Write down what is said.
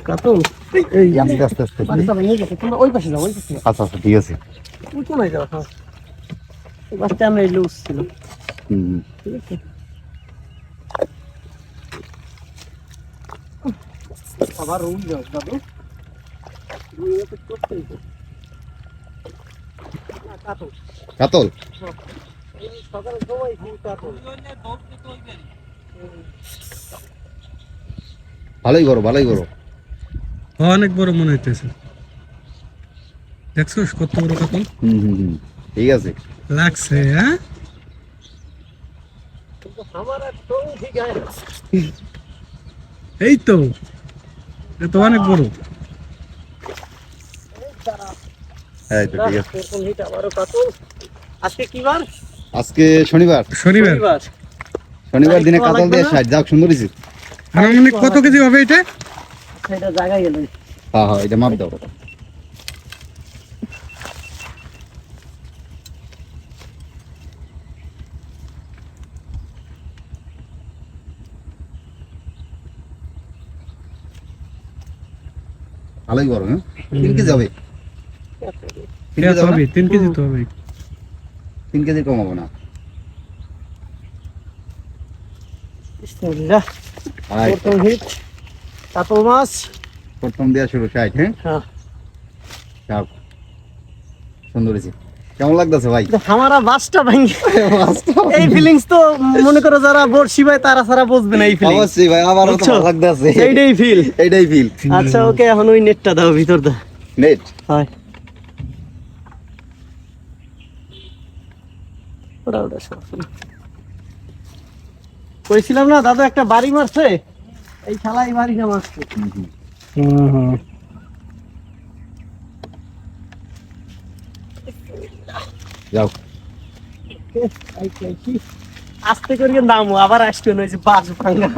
কাতল এই আস্তে আস্তে আস্তে তোমরা ওই পাশে যাও, ওই পাশে। আচ্ছা আচ্ছা ঠিক আছে। ওই কোনায় যাও, হ্যাঁ। এই বাসটা আমরা লুজ ছিল, হুম ঠিক আছে। আবার রুম যাও দাদু, কাতল কাতল সকালে সময় কাতল। ভালোই করো ভালোই করো। অনেক বড় মনে হইতেছে, দেখছোস কত বড় কাতল ঠিক আছে। লাগছে, হ্যাঁ। हमारा तो ठीक है। এই তো, এটা তো অনেক বড়। হ্যাঁ তো ঠিক আছে। এরকম হিট আবারও কাতল। আজকে কি বার? আজকে শনিবার। শনিবার। শনিবার দিনে কাতল দিয়ে সাজ যাক, সুন্দর হয়েছে। আনুমানিক কত কেজি হবে এটা? এটা জায়গায় গেল। হ্যাঁ হ্যাঁ এটা মাপ দাও। ভালোই করো। হ্যাঁ 3 কেজি হবে। 3 কেজি হবে না? 3 কেজি তো হবে। 3 কেজি কম হবে না। বিসমিল্লাহ। আয় প্রথম হিট কাতল মাছ। প্রথম দেয়া শুরু সাইড। হ্যাঁ হ্যাঁ, যাক সুন্দর হয়েছে। কেমন লাগতেছে ভাই? हमारा বাসটা ভাঙে। এই ফিলিংস তো মনে করো যারা বর্ষি ভাই তারা সারা বুঝবে না এই ফিলিংস। অবশ্যই ভাই, আমারও তো বুঝছো? ভালো লাগতেছে। এইটাই ফিল। এইটাই ফিল। আচ্ছা ওকে, এখন ওই নেটটা দাও, ভিতর দাও। নেট হয় ওটা ওটা সব কইছিলাম না দাদু একটা বাড়ি মারছে, এই শালা এই বাড়িটা মারছে। যাও। আস্তে করে নামো, আবার আসতে হয়েছে বাস ভাঙা।